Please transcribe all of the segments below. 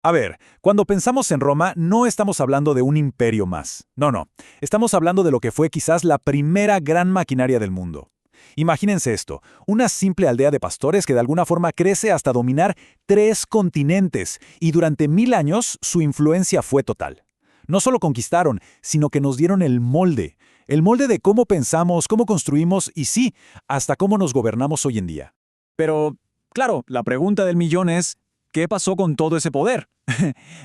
A ver, cuando pensamos en Roma, no estamos hablando de un imperio más. No, no. Estamos hablando de lo que fue quizás la primera gran maquinaria del mundo. Imagínense esto, una simple aldea de pastores que de alguna forma crece hasta dominar 3 continentes, y durante 1000 años su influencia fue total. No solo conquistaron, sino que nos dieron el molde de cómo pensamos, cómo construimos y sí, hasta cómo nos gobernamos hoy en día. Pero, claro, la pregunta del millón es, ¿qué pasó con todo ese poder?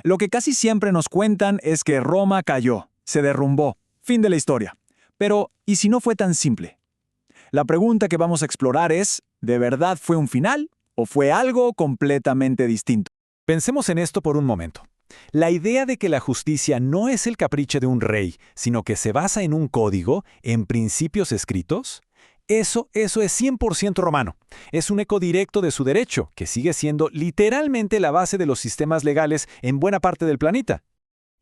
Lo que casi siempre nos cuentan es que Roma cayó, se derrumbó, fin de la historia. Pero, ¿y si no fue tan simple? La pregunta que vamos a explorar es, ¿de verdad fue un final o fue algo completamente distinto? Pensemos en esto por un momento. La idea de que la justicia no es el capricho de un rey, sino que se basa en un código, en principios escritos, eso es 100% romano. Es un eco directo de su derecho, que sigue siendo literalmente la base de los sistemas legales en buena parte del planeta.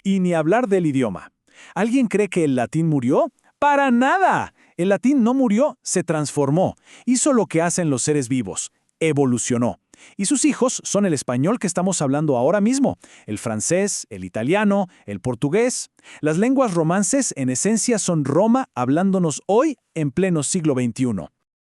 Y ni hablar del idioma. ¿Alguien cree que el latín murió? ¡Para nada! El latín no murió, se transformó. Hizo lo que hacen los seres vivos. Evolucionó. Y sus hijos son el español que estamos hablando ahora mismo, el francés, el italiano, el portugués. Las lenguas romances en esencia son Roma hablándonos hoy en pleno siglo XXI.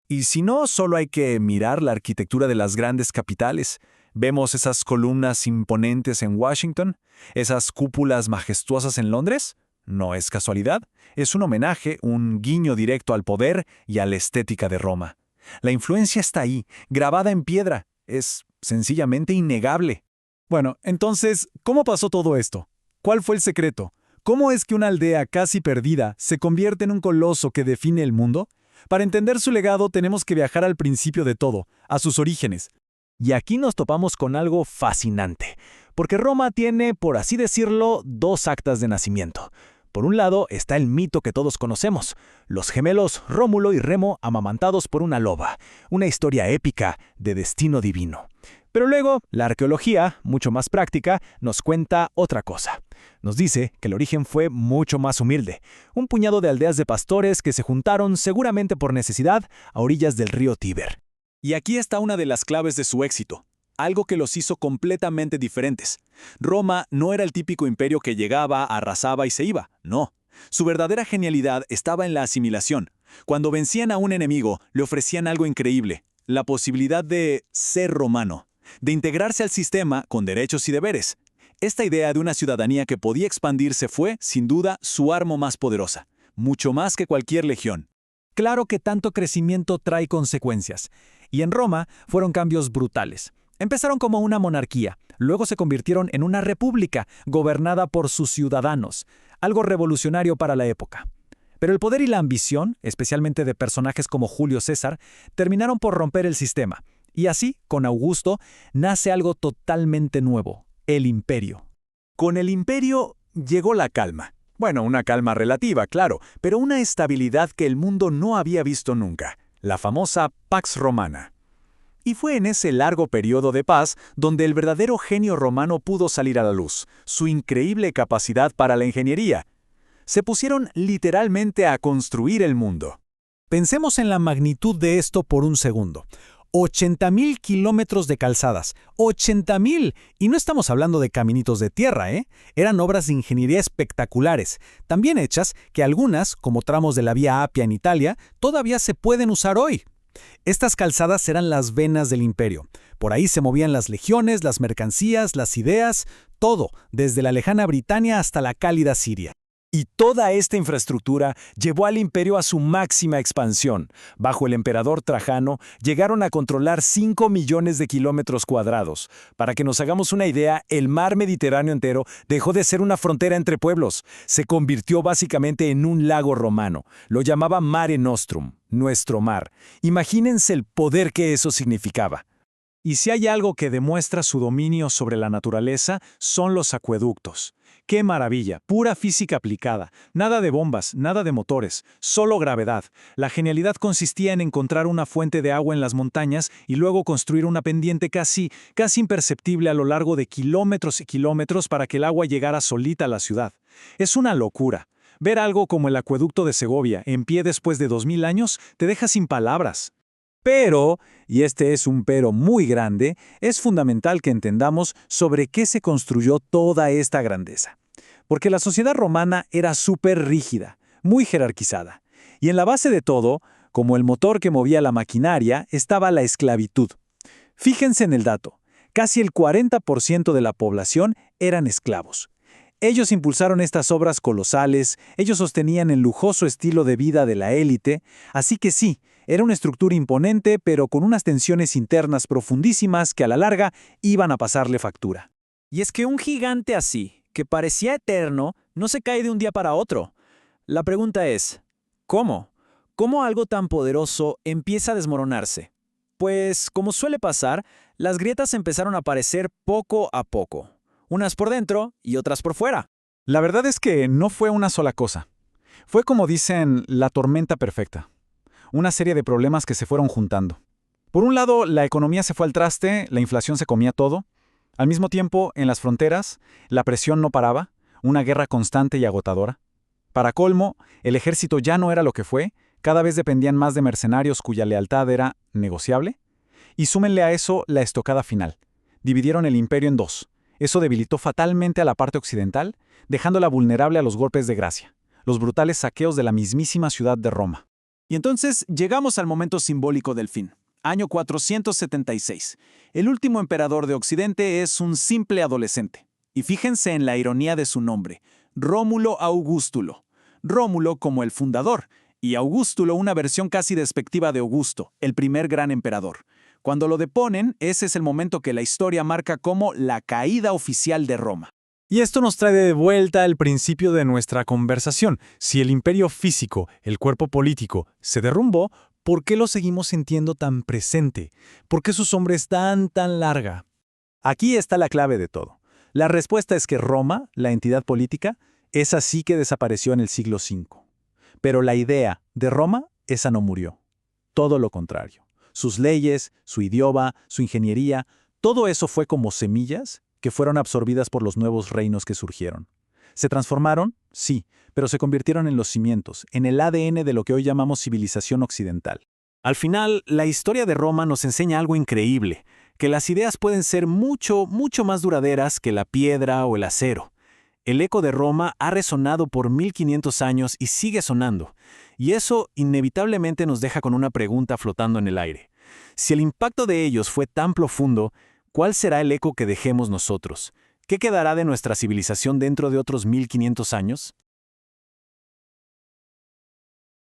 Y si no, solo hay que mirar la arquitectura de las grandes capitales. Vemos esas columnas imponentes en Washington, esas cúpulas majestuosas en Londres. No es casualidad, es un homenaje, un guiño directo al poder y a la estética de Roma. La influencia está ahí, grabada en piedra. Es sencillamente innegable. Bueno, entonces, ¿cómo pasó todo esto? ¿Cuál fue el secreto? ¿Cómo es que una aldea casi perdida se convierte en un coloso que define el mundo? Para entender su legado tenemos que viajar al principio de todo, a sus orígenes. Y aquí nos topamos con algo fascinante, porque Roma tiene, por así decirlo, 2 actas de nacimiento. Por un lado está el mito que todos conocemos, los gemelos Rómulo y Remo amamantados por una loba, una historia épica de destino divino. Pero luego, la arqueología, mucho más práctica, nos cuenta otra cosa. Nos dice que el origen fue mucho más humilde, un puñado de aldeas de pastores que se juntaron seguramente por necesidad a orillas del río Tíber. Y aquí está una de las claves de su éxito. Algo que los hizo completamente diferentes. Roma no era el típico imperio que llegaba, arrasaba y se iba, no. Su verdadera genialidad estaba en la asimilación. Cuando vencían a un enemigo, le ofrecían algo increíble, la posibilidad de ser romano, de integrarse al sistema con derechos y deberes. Esta idea de una ciudadanía que podía expandirse fue, sin duda, su arma más poderosa, mucho más que cualquier legión. Claro que tanto crecimiento trae consecuencias, y en Roma fueron cambios brutales. Empezaron como una monarquía, luego se convirtieron en una república gobernada por sus ciudadanos, algo revolucionario para la época. Pero el poder y la ambición, especialmente de personajes como Julio César, terminaron por romper el sistema. Y así, con Augusto, nace algo totalmente nuevo, el imperio. Con el imperio llegó la calma. Bueno, una calma relativa, claro, pero una estabilidad que el mundo no había visto nunca, la famosa Pax Romana. Y fue en ese largo periodo de paz donde el verdadero genio romano pudo salir a la luz, su increíble capacidad para la ingeniería. Se pusieron literalmente a construir el mundo. Pensemos en la magnitud de esto por un segundo. 80.000 kilómetros de calzadas. 80.000. Y no estamos hablando de caminitos de tierra, ¿eh? Eran obras de ingeniería espectaculares, tan bien hechas que algunas, como tramos de la Vía Apia en Italia, todavía se pueden usar hoy. Estas calzadas eran las venas del imperio. Por ahí se movían las legiones, las mercancías, las ideas, todo, desde la lejana Britania hasta la cálida Siria. Y toda esta infraestructura llevó al imperio a su máxima expansión. Bajo el emperador Trajano, llegaron a controlar 5 millones de kilómetros cuadrados. Para que nos hagamos una idea, el mar Mediterráneo entero dejó de ser una frontera entre pueblos. Se convirtió básicamente en un lago romano. Lo llamaba Mare Nostrum, nuestro mar. Imagínense el poder que eso significaba. Y si hay algo que demuestra su dominio sobre la naturaleza, son los acueductos. ¡Qué maravilla! Pura física aplicada. Nada de bombas, nada de motores, solo gravedad. La genialidad consistía en encontrar una fuente de agua en las montañas y luego construir una pendiente casi imperceptible a lo largo de kilómetros y kilómetros para que el agua llegara solita a la ciudad. Es una locura. Ver algo como el acueducto de Segovia en pie después de 2000 años te deja sin palabras. Pero, y este es un pero muy grande, es fundamental que entendamos sobre qué se construyó toda esta grandeza. Porque la sociedad romana era súper rígida, muy jerarquizada. Y en la base de todo, como el motor que movía la maquinaria, estaba la esclavitud. Fíjense en el dato. Casi el 40% de la población eran esclavos. Ellos impulsaron estas obras colosales, ellos sostenían el lujoso estilo de vida de la élite, así que sí, era una estructura imponente, pero con unas tensiones internas profundísimas que a la larga iban a pasarle factura. Y es que un gigante así, que parecía eterno, no se cae de un día para otro. La pregunta es, ¿cómo? ¿Cómo algo tan poderoso empieza a desmoronarse? Pues, como suele pasar, las grietas empezaron a aparecer poco a poco. Unas por dentro y otras por fuera. La verdad es que no fue una sola cosa. Fue como dicen, la tormenta perfecta. Una serie de problemas que se fueron juntando. Por un lado, la economía se fue al traste, la inflación se comía todo. Al mismo tiempo, en las fronteras, la presión no paraba, una guerra constante y agotadora. Para colmo, el ejército ya no era lo que fue, cada vez dependían más de mercenarios cuya lealtad era negociable. Y súmenle a eso la estocada final. Dividieron el imperio en dos. Eso debilitó fatalmente a la parte occidental, dejándola vulnerable a los golpes de gracia, los brutales saqueos de la mismísima ciudad de Roma. Y entonces llegamos al momento simbólico del fin. Año 476. El último emperador de Occidente es un simple adolescente. Y fíjense en la ironía de su nombre, Rómulo Augustulo. Rómulo como el fundador, y Augustulo una versión casi despectiva de Augusto, el primer gran emperador. Cuando lo deponen, ese es el momento que la historia marca como la caída oficial de Roma. Y esto nos trae de vuelta al principio de nuestra conversación. Si el imperio físico, el cuerpo político, se derrumbó, ¿por qué lo seguimos sintiendo tan presente? ¿Por qué su sombra es tan larga? Aquí está la clave de todo. La respuesta es que Roma, la entidad política, esa sí que desapareció en el siglo V. Pero la idea de Roma, esa no murió. Todo lo contrario. Sus leyes, su idioma, su ingeniería, todo eso fue como semillas que fueron absorbidas por los nuevos reinos que surgieron. ¿Se transformaron? Sí, pero se convirtieron en los cimientos, en el ADN de lo que hoy llamamos civilización occidental. Al final, la historia de Roma nos enseña algo increíble, que las ideas pueden ser mucho más duraderas que la piedra o el acero. El eco de Roma ha resonado por 1500 años y sigue sonando. Y eso inevitablemente nos deja con una pregunta flotando en el aire. Si el impacto de ellos fue tan profundo, ¿cuál será el eco que dejemos nosotros? ¿Qué quedará de nuestra civilización dentro de otros 1500 años?